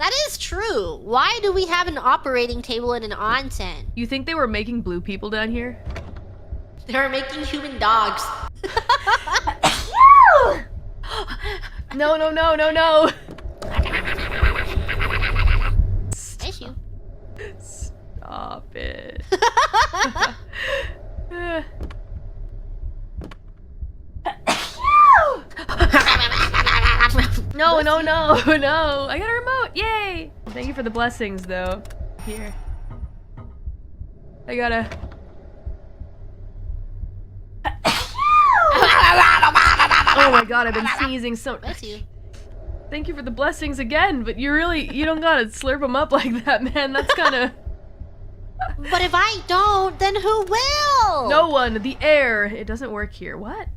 That is true. Why do we have an operating table in an onsen? You think they were making blue people down here? They were making human dogs. No, no, no, no, no. Thank you. Stop it. No, no, no, no. I got a remote. Yay. Thank you for the blessings, though. Here. I gotta... Oh my god, I've been sneezing so... Bless you. Thank you for the blessings again, but you don't gotta slurp them up like that, man. That's kinda... But if I don't, then who will? No one. The air. It doesn't work here. What?